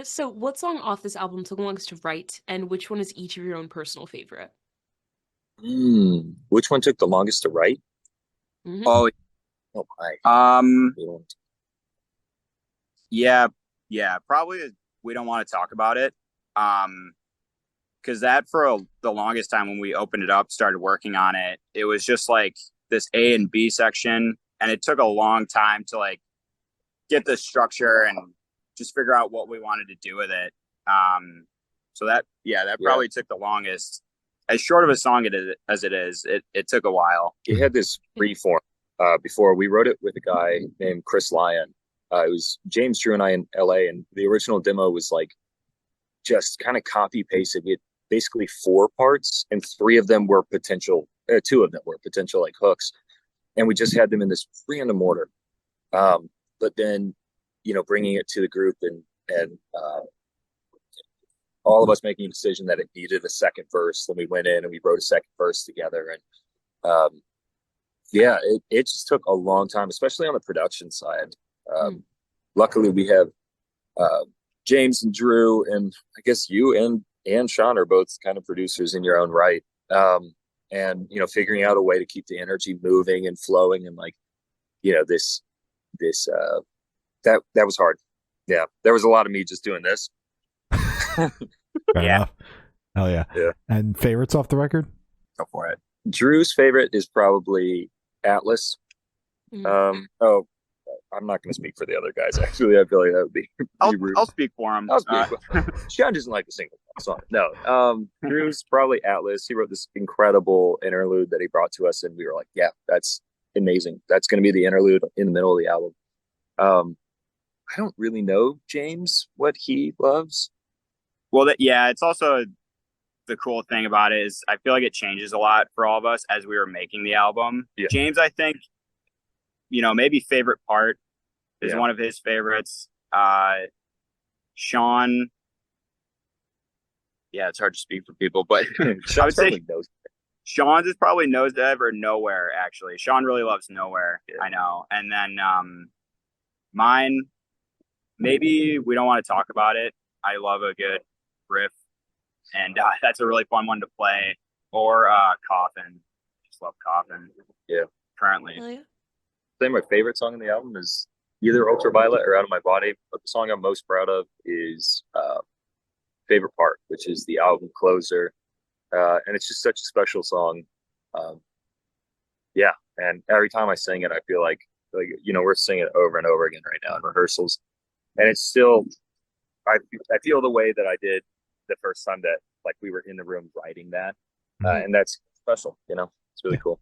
So, what song off this album took longest to write, and which one is each of your own personal favorite? Which one took the longest to write? Hmm. Oh, Oh my. um, We don't- yeah, yeah, probably we don't want to talk about it. Um, because that the longest time when we opened it up, started working on it, it was just like this A and B section, and it took a long time to like get the structure and just figure out what we wanted to do with it. So that Yeah, probably took the longest. As short of a song as it is, it took a while. it had this free form. Before we wrote it with a guy named Chris Lyon. It was James, Drew, and I in LA, and the original demo was like just kind of copy pasted. We had basically four parts, and three of them were potential. Two of them were potential like hooks, and we just had them in this random order. But then, bringing it to the group and all of us making a decision that it needed a second verse. Then we went in and we wrote a second verse together, and yeah, it just took a long time, especially on the production side. Mm. Luckily, we have uh, James and Drew, and I guess you and Sean are both kind of producers in your own right. And figuring out a way to keep the energy moving and flowing, and like this that was hard. Yeah, there was a lot of me just doing this. Fair Yeah, enough. Hell yeah. Yeah, And favorites off the record? go for it. Drew's favorite is probably Atlas. Mm. Oh, I'm not going to speak for the other guys. Actually, I feel like that would be rude. I'll speak for him. I'll speak. Sean doesn't like the single song. No, Drew's probably Atlas. He wrote this incredible interlude that he brought to us, and we were like, "Yeah, that's amazing. That's going to be the interlude in the middle of the album." Um, I don't really know James what he loves. Well, yeah, it's also the cool thing about it is I feel like it changes a lot for all of us as we were making the album. Yeah, James, I think, maybe favorite part is yeah. one of his favorites. Sean, yeah, it's hard to speak for people, but I Sean would say probably knows. Sean's is probably Nosedive or Nowhere, actually. Sean really loves Nowhere, Yeah. I know. And then mine, maybe we don't want to talk about it. I love a good riff, and that's a really fun one to play. Or Coffin. Just love Coffin Yeah. currently. Hell yeah. I think my favorite song on the album is either Ultraviolet or Out of My Body. But the song I'm most proud of is Favorite Part, which is the album closer. And it's just such a special song. Um, yeah, and every time I sing it, I feel like we're singing it over and over again right now in rehearsals, and it's still I feel the way that I did the first time that like we were in the room writing that, Mhm. and that's special. It's really Yeah. cool.